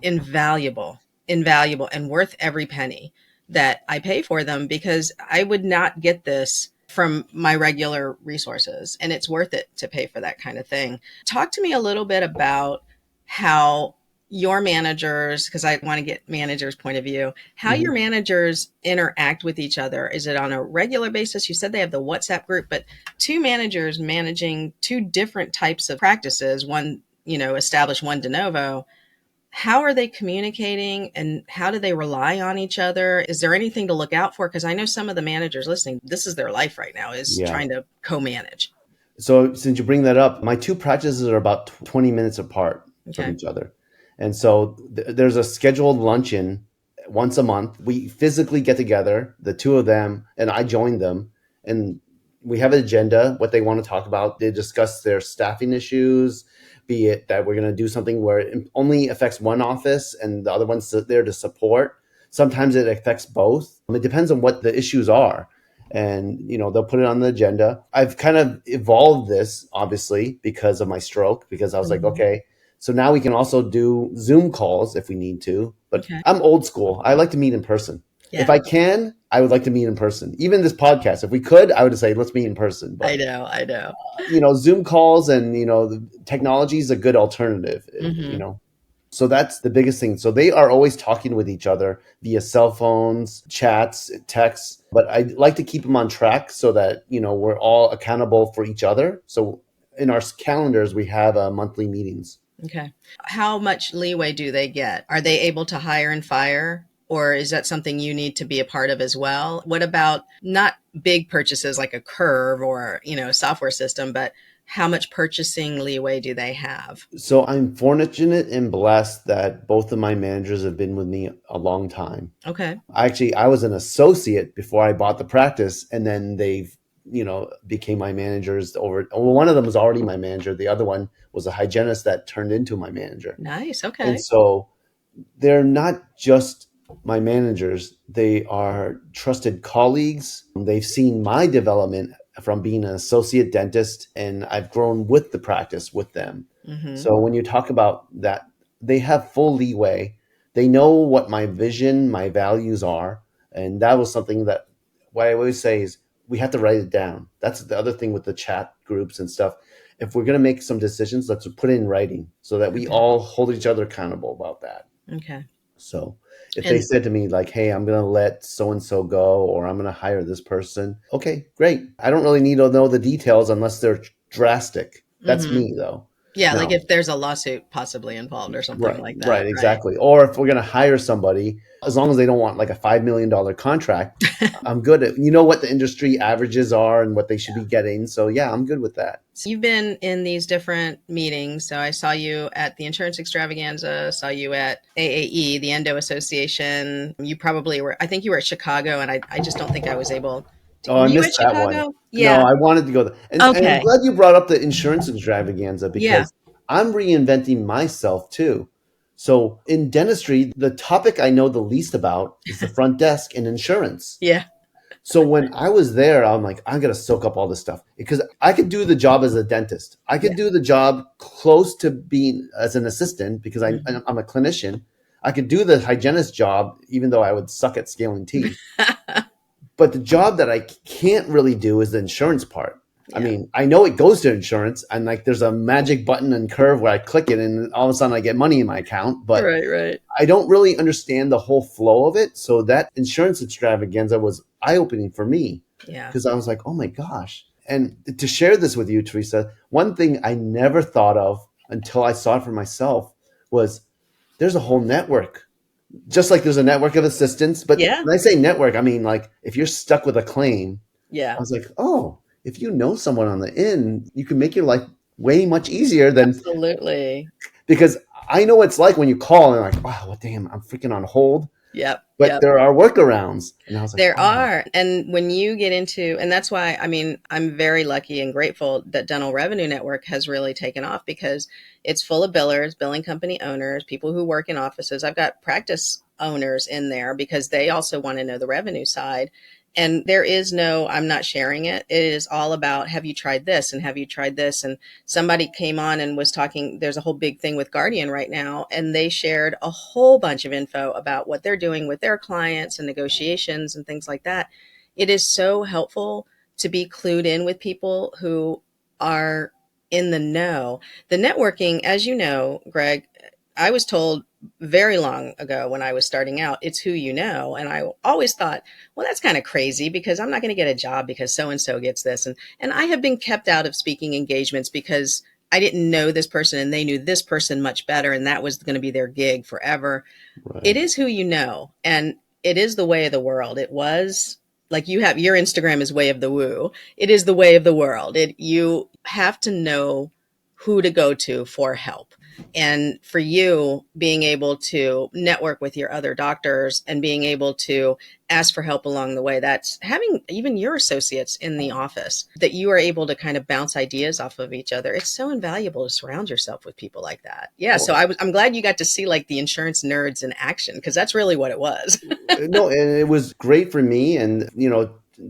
invaluable, invaluable, and worth every penny that I pay for them, because I would not get this from my regular resources, and it's worth it to pay for that kind of thing. Talk to me a little bit about how your managers, because I want to get managers' point of view, how your Mhm. managers interact with each other. Is it on a regular basis? You said they have the WhatsApp group, but two managers managing two different types of practices, one, established, one de novo, how are they communicating and how do they rely on each other? Is there anything to look out for? Because I know some of the managers listening, this is their life right now, is Yeah. trying to co-manage. So since you bring that up, my two practices are about 20 minutes apart from Okay. each other. And so there's a scheduled luncheon once a month. We physically get together, the two of them, and I join them. And we have an agenda, what they want to talk about. They discuss their staffing issues, be it that we're going to do something where it only affects one office and the other one's there to support. Sometimes it affects both. It depends on what the issues are, and they'll put it on the agenda. I've kind of evolved this, obviously, because of my stroke, because I was like, Mhm. okay, so now we can also do Zoom calls if we need to. But Okay. I'm old school. I like to meet in person. If Yeah, I can, I would like to meet in person. Even this podcast, if we could, I would say let's meet in person. I But know. I know. Zoom calls and the technology is a good alternative. Hmm. So that's the biggest thing. So they are always talking with each other via cell phones, chats, texts. But I like to keep them on track so that, we're all accountable for each other. So in our calendars, we have monthly meetings. Okay. How much leeway do they get? Are they able to hire and fire? Or is that something you need to be a part of as well? What about not big purchases like a curve or, a software system, but how much purchasing leeway do they have? So I'm fortunate and blessed that both of my managers have been with me a long time. Okay. I was an associate before I bought the practice, and then they've, became my managers over. Well, one of them was already my manager. The other one was a hygienist that turned into my manager. Nice. And Okay. so they're not just my managers, they are trusted colleagues. They've seen my development from being an associate dentist, and I've grown with the practice with them. Mm-hmm. So when you talk about that, they have full leeway. They know what my vision, my values are. And that was something that what I always say is we have to write it down. That's the other thing with the chat groups and stuff. If we're going to make some decisions, let's put it in writing so that we Okay. all hold each other accountable about that. Okay. So if they And said to me like, hey, I'm going to let so-and-so go, or I'm going to hire this person. Okay, great. I don't really need to know the details unless they're drastic. That's mhm. me though. Yeah, like Now, if there's a lawsuit possibly involved or something right, like that, right, right? exactly. Or if we're going to hire somebody, as long as they don't want like a $5 million contract, I'm good at, what the industry averages are and what they should be getting. So yeah, I'm good with that. So you've been in these different meetings. So I saw you at the Insurance Extravaganza, saw you at AAE, the Endo Association. You probably were, I think you were at Chicago, and I just don't think I was able to. Oh, Were I you missed at that one. Chicago? No, Yeah. I wanted to go there. And I'm Okay. glad you brought up the insurance extravaganza Yeah. because I'm reinventing myself too. So in dentistry, the topic I know the least about is the front desk and insurance. Yeah. So when I was there, I'm like, I'm gonna soak up all this stuff because I could do the job as a dentist. I Yeah. could do the job close to being as an assistant because Mhm. I'm a clinician. I could do the hygienist job, even though I would suck at scaling teeth. But the job that I can't really do is the insurance part. I Yeah. mean, I know it goes to insurance and like there's a magic button and curve where I click it and all of a sudden I get money in my account, but Right, right. I don't really understand the whole flow of it. So that insurance extravaganza was eye-opening for me Yeah. because I was like, oh my gosh. And to share this with you, Teresa, one thing I never thought of until I saw it for myself was there's a whole network, just like there's a network of assistants. But Yeah. when I say network, I mean like if you're stuck with a claim, I Yeah. was like, oh, if you know someone on the end, you can make your life way much easier than Absolutely. because I know what it's like when you call and like, wow, well, damn, I'm freaking on hold. Yep. But Yep. there are workarounds. And I was like, There oh, are. And when you get into, and that's why, I mean, I'm very lucky and grateful that Dental Revenue Network has really taken off because it's full of billers, billing company owners, people who work in offices. I've got practice owners in there because they also want to know the revenue side. And there is no, I'm not sharing it. It is all about, have you tried this? And have you tried this? And somebody came on and was talking, there's a whole big thing with Guardian right now, and they shared a whole bunch of info about what they're doing with their clients and negotiations and things like that. It is so helpful to be clued in with people who are in the know. The networking, as you know, Greg, I was told very long ago when I was starting out, it's who you know. And I always thought, well, that's kind of crazy because I'm not going to get a job because so and so gets this. And I have been kept out of speaking engagements because I didn't know this person and they knew this person much better. And that was going to be their gig forever. It right. is who you know. And it is the way of the world. It was like you have your Instagram is way of the woo. It is the way of the world. You have to know who to go to for help. And for you, being able to network with your other doctors and being able to ask for help along the way, that's having even your associates in the office that you are able to kind of bounce ideas off of each other. It's so invaluable to surround yourself with people like that. Yeah. So Well, I'm glad you got to see like the insurance nerds in action because that's really what it was. no, and it was great for me. And,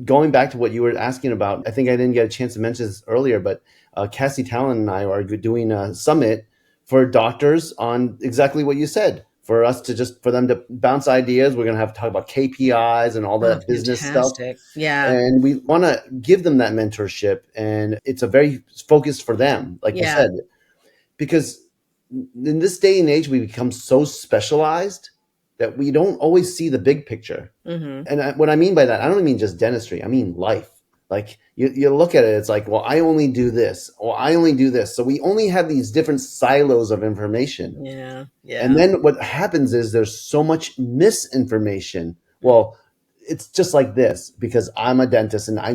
going back to what you were asking about, I think I didn't get a chance to mention this earlier, but Cassie Talon and I are doing a summit for doctors on exactly what you said. For us to for them to bounce ideas, we're going to have to talk about KPIs and all Oh, that business stuff. fantastic. Yeah. And we want to give them that mentorship. And it's a very focused for them, like you Yeah. said, because in this day and age, we become so specialized that we don't always see the big picture. Hmm. And what I mean by that, I don't mean just dentistry. I mean life. Like you look at it, it's like, well, I only do this, or I only do this. So we only have these different silos of information. Yeah. And Yeah. then what happens is there's so much misinformation. Well, it's just like this because I'm a dentist and I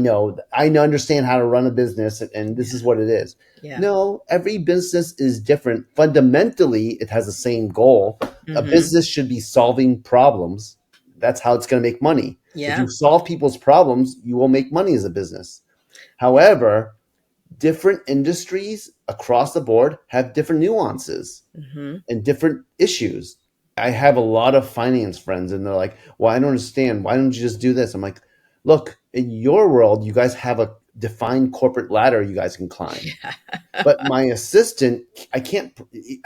understand how to run a business and this is what it is. Yeah. No, every business is different. Fundamentally, it has the same goal. A Hmm. business should be solving problems. That's how it's going to make money. If you Yeah. solve people's problems, you will make money as a business. However, different industries across the board have different nuances Hmm. and different issues. I have a lot of finance friends and they're like, well, I don't understand. Why don't you just do this? I'm like, look, in your world, you guys have a defined corporate ladder you guys can climb. But my assistant, I can't,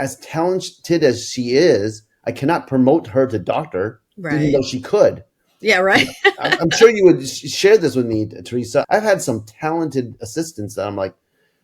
as talented as she is, I cannot promote her to doctor, even Right. though she could. Yeah. You Right. know, I'm sure you would share this with me, Teresa. I've had some talented assistants that I'm like,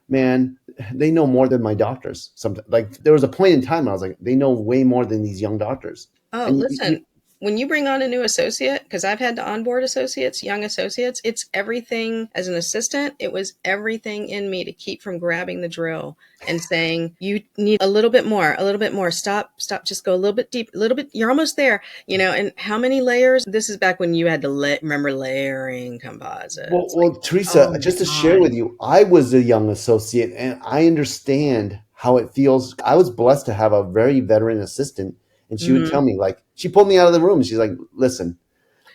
man, they know more than my doctors. Sometimes, like there was a point in time I was like, they know way more than these young doctors. Oh, And listen, when you bring on a new associate, because I've had to onboard associates, young associates, it's everything as an assistant. It was everything in me to keep from grabbing the drill and saying, you need a little bit more, a little bit more. Stop, just go a little bit deep, a little bit. You're almost there, and how many layers? This is back when you had to remember layering composites. Like, Teresa, oh my just to share God. with you, I was a young associate and I understand how it feels. I was blessed to have a very veteran assistant, and she would tell Hmm. me, like, she pulled me out of the room. She's like, listen,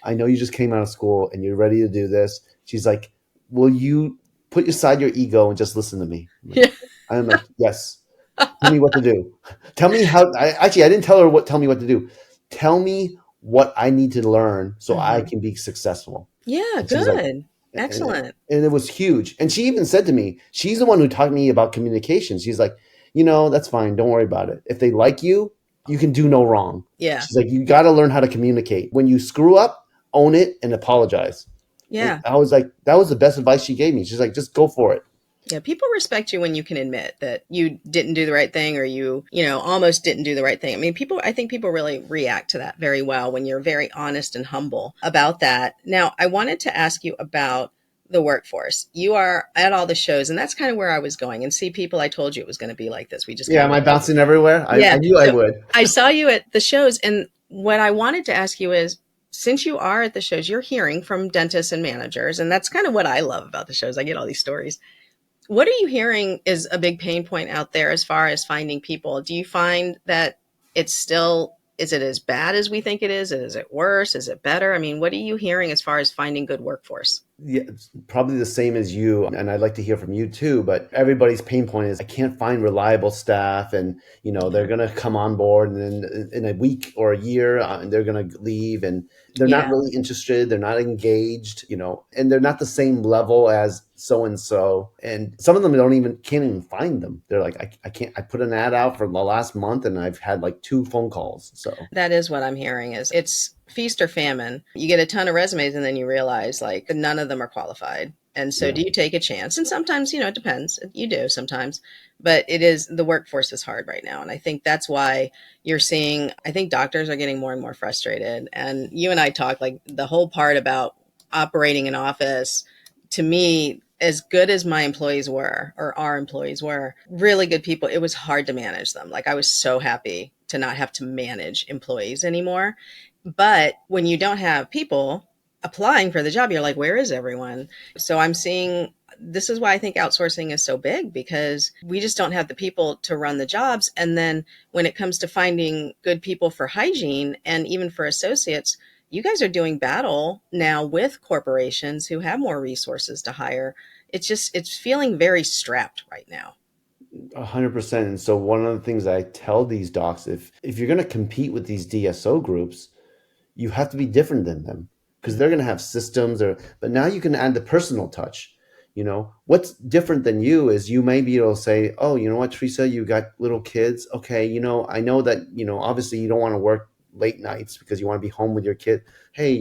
I know you just came out of school and you're ready to do this. She's like, will you put aside your ego and just listen to me? Yeah. I'm like, yes. Tell me what to do. Tell me how. I didn't tell her what. Tell me what to do. Tell me what I need to learn so I Hmm. can be successful. Yeah, And she's like, good. Excellent. and it was huge. And she even said to me, she's the one who taught me about communication. She's like, that's fine. Don't worry about it. If they like you, you can do no wrong. Yeah. She's like, you got to learn how to communicate. When you screw up, own it and apologize. And Yeah. I was like, that was the best advice she gave me. She's like, just go for it. Yeah, people respect you when you can admit that you didn't do the right thing or almost didn't do the right thing. I mean, I think people really react to that very well when you're very honest and humble about that. Now, I wanted to ask you about the workforce. You are at all the shows, and that's kind of where I was going. And see, people, I told you it was going to be like this. We just Yeah, kind am of I go. bouncing everywhere? I Yeah. knew I So would. I saw you at the shows, and what I wanted to ask you is, since you are at the shows, you're hearing from dentists and managers, and that's kind of what I love about the shows. I get all these stories. What are you hearing is a big pain point out there as far as finding people? Do you find that is it as bad as we think it is? Is it worse? Is it better? I mean, what are you hearing as far as finding good workforce? Yeah, it's probably the same as you, and I'd like to hear from you too. But everybody's pain point is I can't find reliable staff, and they're Yeah. gonna come on board, and then in a week or a year, they're gonna leave, and they're not Yeah. really interested. They're not engaged, and they're not the same level as so and so. And some of them can't even find them. They're like, I can't. I put an ad out for the last month, and I've had like 2 phone calls. So That is what I'm hearing is it's feast or famine. You get a ton of resumes and then you realize like none of them are qualified. And so yeah. do you take a chance? And sometimes, it depends. You do sometimes. But the workforce is hard right now. And I think that's why you're seeing, I think doctors are getting more and more frustrated. And you and I talk like the whole part about operating an office, to me, as good as my employees were, or our employees were, really good people, it was hard to manage them. Like I was so happy to not have to manage employees anymore. But when you don't have people applying for the job, you're like, where is everyone? So I'm seeing this is why I think outsourcing is so big because we just don't have the people to run the jobs. And then when it comes to finding good people for hygiene and even for associates, you guys are doing battle now with corporations who have more resources to hire. It's feeling very strapped right now. 100%. And so one of the things I tell these docs, if you're going to compete with these DSO groups, you have to be different than them because they're going to have systems but now you can add the personal touch. What's different than you is you may be able to say, oh, you know what, Teresa, you got little kids. Okay. I know that, obviously you don't want to work late nights because you want to be home with your kid. Hey,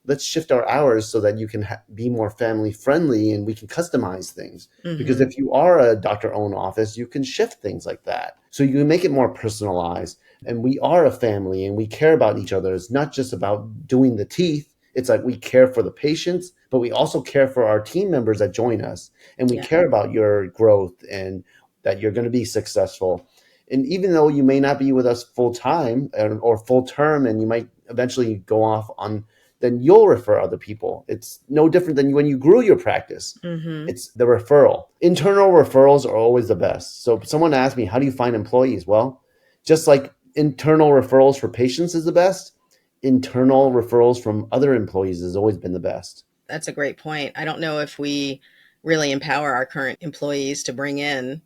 let's shift our hours so that you can be more family friendly and we can customize things. Because Hmm. if you are a doctor owned office, you can shift things like that. So you can make it more personalized. And we are a family and we care about each other. It's not just about doing the teeth. It's like we care for the patients, but we also care for our team members that join us. And we Yeah. care about your growth and that you're going to be successful. And even though you may not be with us full time or full term, and you might eventually go off on then you'll refer other people. It's no different than when you grew your practice. Mm-hmm. It's the referral. Internal referrals are always the best. So if someone asks me, how do you find employees? Well, just like internal referrals for patients is the best, internal referrals from other employees has always been the best. That's a great point. I don't know if we really empower our current employees to bring in,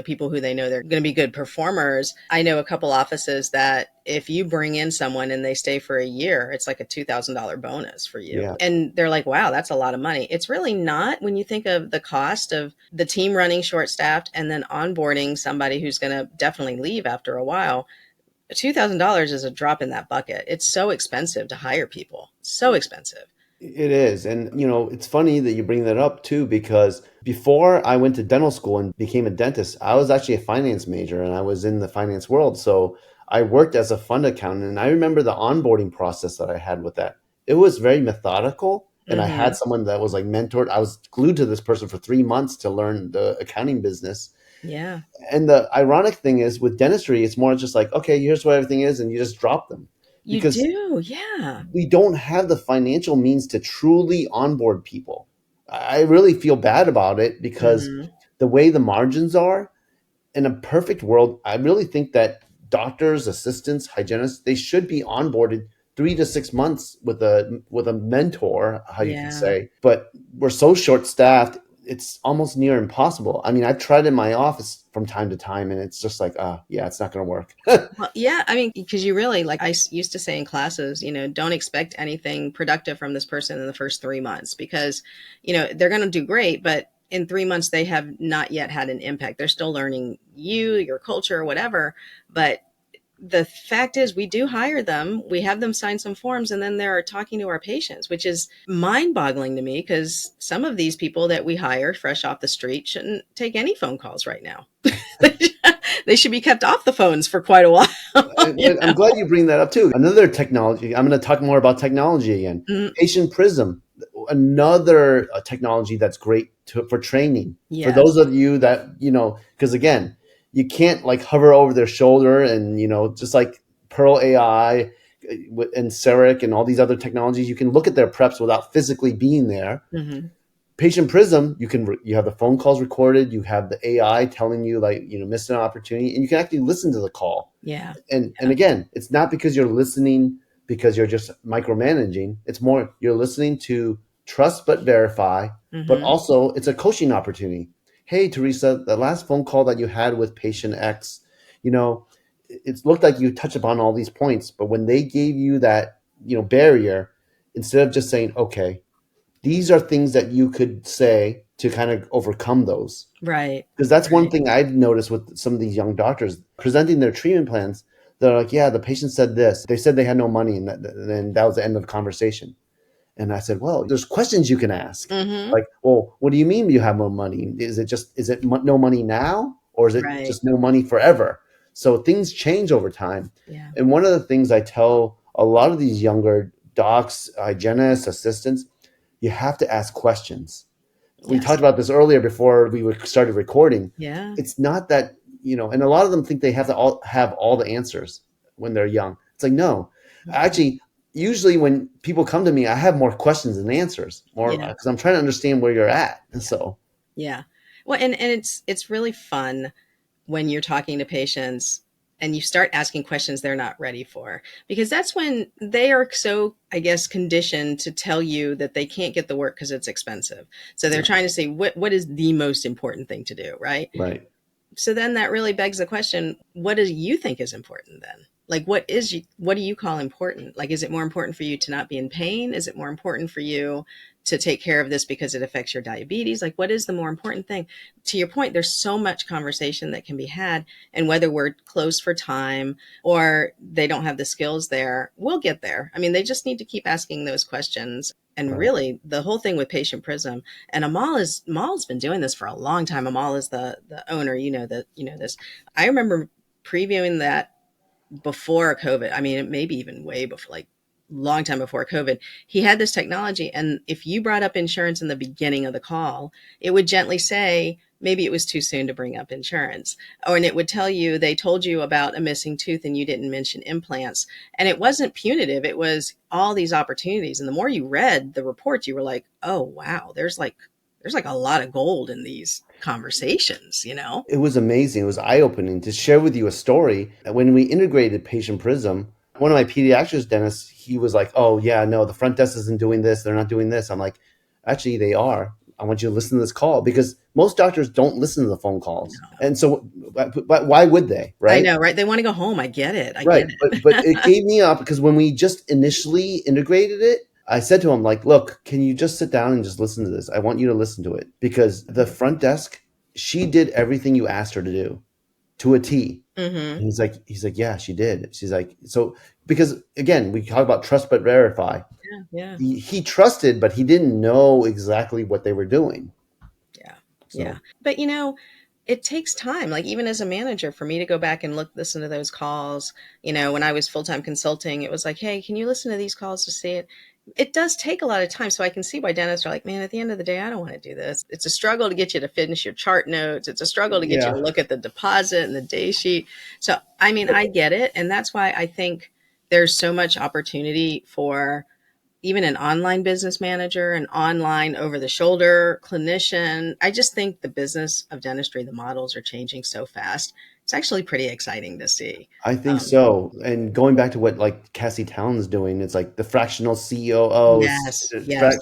people who they know they're going to be good performers. I know a couple offices that if you bring in someone and they stay for a year, it's like a $2,000 bonus for you. Yeah. And they're like, wow, that's a lot of money. It's really not when you think of the cost of the team running short staffed and then onboarding somebody who's going to definitely leave after a while. $2,000 is a drop in that bucket. It's so expensive to hire people. So expensive. It is. And, it's funny that you bring that up too, because before I went to dental school and became a dentist, I was actually a finance major and I was in the finance world. So I worked as a fund accountant. And I remember the onboarding process that I had with that. It was very methodical. And I had someone that was like mentored. I was glued to this person for 3 months to learn the accounting business. Yeah. And the ironic thing is with dentistry, it's more just like, okay, here's what everything is. And you just drop them. You Because do. Yeah. we don't have the financial means to truly onboard people. I really feel bad about it because the way the margins are, in a perfect world, I really think that doctors, assistants, hygienists, they should be onboarded 3 to 6 months with a mentor, how you could Yeah. say. But we're so short staffed, it's almost near impossible. I mean, I've tried in my office from time to time, and it's just like, yeah, it's not going to work. Well, yeah. I mean, because you really, like used to say in classes, don't expect anything productive from this person in the first 3 months because, they're going to do great, but in 3 months, they have not yet had an impact. They're still learning you, your culture, whatever. But the fact is we do hire them, we have them sign some forms, and then they're talking to our patients, which is mind boggling to me because some of these people that we hire fresh off the street shouldn't take any phone calls right now. They should be kept off the phones for quite a while. I'm glad you bring that up too. Another technology, I'm going to talk more about technology again. Mm, Patient Prism, another technology that's great for training. For yes. those of you that, because again, you can't like hover over their shoulder and, just like Pearl AI and Ceric and all these other technologies, you can look at their preps without physically being there. Mm-hmm. Patient Prism, you have the phone calls recorded, you have the AI telling you like, missed an opportunity, and you can actually listen to the call. Yeah. And again, it's not because you're listening because you're just micromanaging. It's more you're listening to trust but verify, but also it's a coaching opportunity. Hey, Teresa, the last phone call that you had with patient X, it looked like you touched upon all these points, but when they gave you that, barrier, instead of just saying, okay, these are things that you could say to kind of overcome those. Right. Because that's one thing I've noticed with some of these young doctors presenting their treatment plans. They're like, yeah, the patient said this. They said they had no money, and then that was the end of the conversation. And I said, well, there's questions you can ask. Mm-hmm. Like, well, what do you mean you have no money? Is it no money now? Or is it Right. just no money forever? So things change over time. Yeah. And one of the things I tell a lot of these younger docs, hygienists, assistants, you have to ask questions. We Yes. talked about this earlier before we started recording. Yeah. It's not that, and a lot of them think they have to have all the answers when they're young. It's like, no. Actually, usually when people come to me, I have more questions than answers, more Yeah. because I'm trying to understand where you're at. And so, Yeah. Well, and it's really fun when you're talking to patients and you start asking questions they're not ready for, because that's when they are so, I guess, conditioned to tell you that they can't get the work because it's expensive. So they're trying to say, what is the most important thing to do, right? right. So then that really begs the question, what do you think is important then? Like, what do you call important? Like, is it more important for you to not be in pain? Is it more important for you to take care of this because it affects your diabetes? Like, what is the more important thing? To your point, there's so much conversation that can be had, and whether we're closed for time or they don't have the skills there, we'll get there. I mean, they just need to keep asking those questions. And really, the whole thing with Patient Prism, and Amal's been doing this for a long time. Amal is the owner, this. I remember previewing that before COVID. I mean, maybe even way before, like long time before COVID, he had this technology. And if you brought up insurance in the beginning of the call, it would gently say, maybe it was too soon to bring up insurance. Or, and it would tell you, they told you about a missing tooth and you didn't mention implants. And it wasn't punitive. It was all these opportunities. And the more you read the reports, you were like, oh, wow, there's like a lot of gold in these conversations, you know? It was amazing. It was eye-opening. To share with you a story, when we integrated Patient Prism, one of my pediatrics dentists, he was like, oh yeah, no, the front desk isn't doing this, they're not doing this. I'm like, actually they are. I want you to listen to this call, because most doctors don't listen to the phone calls. And so, but why would they, I right? know, right? They want to go home. I get it. I Right. get But it. it gave me up, because when we just initially integrated it, I said to him, like, look, can you just sit down and just listen to this? I want you to listen to it, because the front desk, she did everything you asked her to do to a T. Mm-hmm. And he's like, yeah, she did. She's like, so, because again, we talk about trust but verify. Yeah. Yeah. He trusted, but he didn't know exactly what they were doing. Yeah. Yeah. So But it takes time. Like even as a manager, for me to go back and listen to those calls, when I was full-time consulting, it was like, hey, can you listen to these calls to see it? It does take a lot of time. So I can see why dentists are like, man, at the end of the day, I don't want to do this. It's a struggle to get you to finish your chart notes. It's a struggle to get you to yeah, look at the deposit and the day sheet. So, I mean, I get it. And that's why I think there's so much opportunity for even an online business manager, an online over the shoulder clinician. I just think the business of dentistry, the models are changing so fast. It's actually pretty exciting to see. I think Um, so. And going back to what like Cassie Town's doing, it's like the fractional COOs, yes, yes.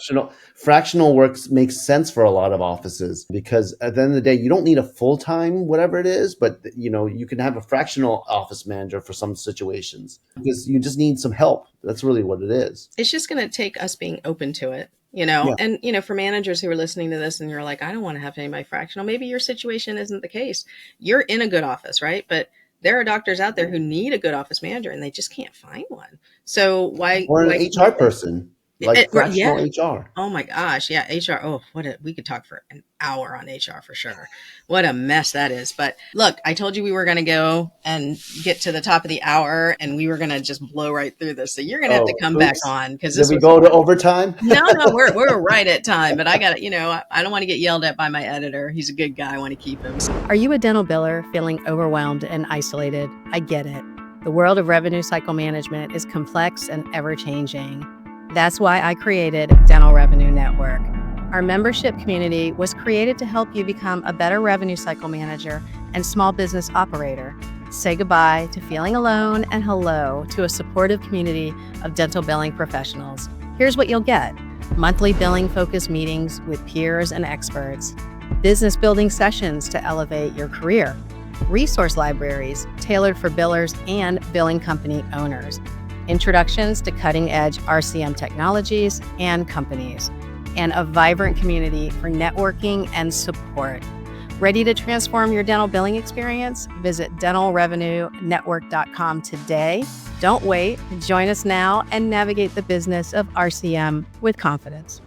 fractional works makes sense for a lot of offices, because at the end of the day, you don't need a full-time whatever it is, but you can have a fractional office manager for some situations, because you just need some help. That's really what it is. It's just going to take us being open to it, Yeah. and, for managers who are listening to this and you're like, I don't want to have anybody fractional. Maybe your situation isn't the case. You're in a good office, right? But there are doctors out there who need a good office manager and they just can't find one. So Or an why HR keep it? person, like fractional Yeah. HR. Oh my gosh. Yeah. HR. Oh, we could talk for an hour on HR for sure. What a mess that is. But look, I told you we were going to go and get to the top of the hour and we were going to just blow right through this. So you're going to have to Oh, come back oops. on because Did this we was go to fun. overtime? No, no, we're right at time, but I got to, I don't want to get yelled at by my editor. He's a good guy. I want to keep him. Are you a dental biller feeling overwhelmed and isolated? I get it. The world of revenue cycle management is complex and ever-changing. That's why I created Dental Revenue Network. Our membership community was created to help you become a better revenue cycle manager and small business operator. Say goodbye to feeling alone and hello to a supportive community of dental billing professionals. Here's what you'll get: monthly billing-focused meetings with peers and experts, business building sessions to elevate your career, resource libraries tailored for billers and billing company owners, introductions to cutting-edge RCM technologies and companies, and a vibrant community for networking and support. Ready to transform your dental billing experience? Visit dentalrevenuenetwork.com today. Don't wait. Join us now and navigate the business of RCM with confidence.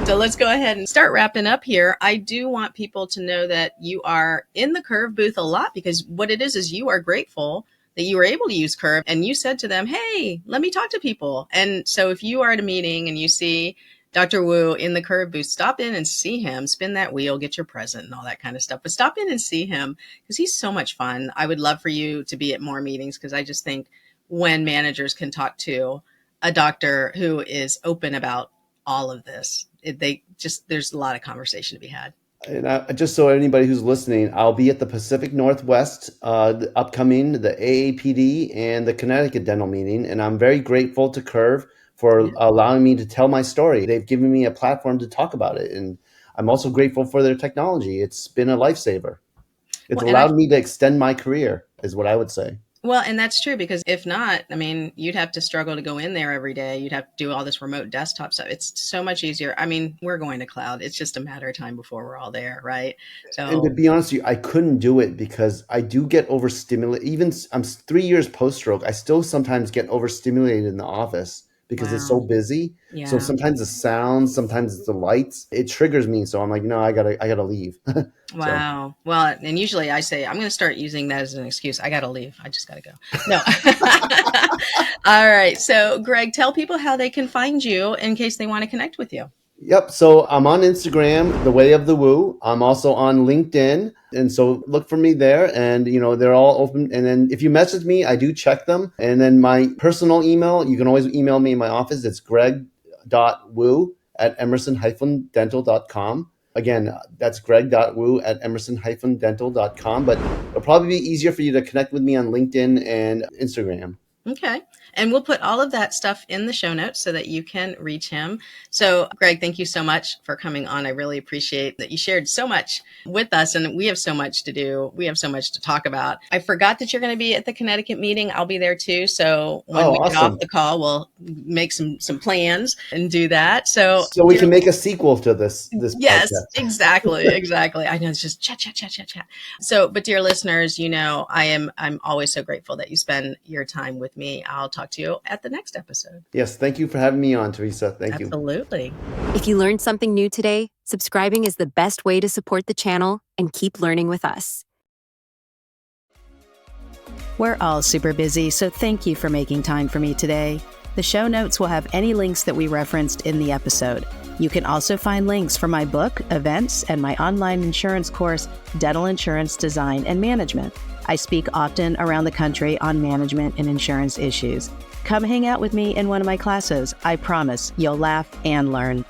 So let's go ahead and start wrapping up here. I do want people to know that you are in the Curve booth a lot, because what it is you are grateful that you were able to use Curve and you said to them, hey, let me talk to people. And so if you are at a meeting and you see Dr. Wu in the Curve booth, stop in and see him, spin that wheel, get your present and all that kind of stuff. But stop in and see him because he's so much fun. I would love for you to be at more meetings, because I just think when managers can talk to a doctor who is open about all of this, there's a lot of conversation to be had. And just so anybody who's listening, I'll be at the Pacific Northwest upcoming, the AAPD and the Connecticut Dental Meeting. And I'm very grateful to Curve for allowing me to tell my story. They've given me a platform to talk about it. And I'm also grateful for their technology. It's been a lifesaver. It's Well, and I allowed me to extend my career, is what I would say. Well, and that's true, because if not, I mean, you'd have to struggle to go in there every day. You'd have to do all this remote desktop stuff. It's so much easier. I mean, we're going to cloud. It's just a matter of time before we're all there, right? And to So, be honest with you, I couldn't do it because I do get overstimulated. Even I'm 3 years post-stroke, I still sometimes get overstimulated in the office because it's so Wow. busy. So Yeah. sometimes the sound, sometimes it's the lights. It triggers me. So I'm like, no, I gotta leave. So Wow. Well, and usually I say, I'm going to start using that as an excuse. I got to leave. I just got to go. No. All right. So, Greg, tell people how they can find you in case they want to connect with you. yep. So I'm on Instagram, The Way of the Woo. I'm also on LinkedIn. And so look for me there. And, they're all open. And then if you message me, I do check them. And then my personal email, you can always email me in my office. It's greg.wu@emerson-dental.com. Again, that's greg.wu@emerson-dental.com. But it'll probably be easier for you to connect with me on LinkedIn and Instagram. Okay. And we'll put all of that stuff in the show notes so that you can reach him. So, Greg, thank you so much for coming on. I really appreciate that you shared so much with us, and we have so much to do. We have so much to talk about. I forgot that you're going to be at the Connecticut meeting. I'll be there too. So when Oh, we get off awesome. the call, we'll make some plans and do that. So, So we can make a sequel to this yes, podcast. exactly, exactly. I know it's just chat, chat, chat, chat, chat. So, but dear listeners, I'm always so grateful that you spend your time with me. I'll talk to you at the next episode. Yes, thank you for having me on, Teresa. Thank you. Absolutely. If you learned something new today, subscribing is the best way to support the channel and keep learning with us. We're all super busy, so thank you for making time for me today. The show notes will have any links that we referenced in the episode. You can also find links for my book, events, and my online insurance course, Dental Insurance Design and Management. I speak often around the country on management and insurance issues. Come hang out with me in one of my classes. I promise you'll laugh and learn.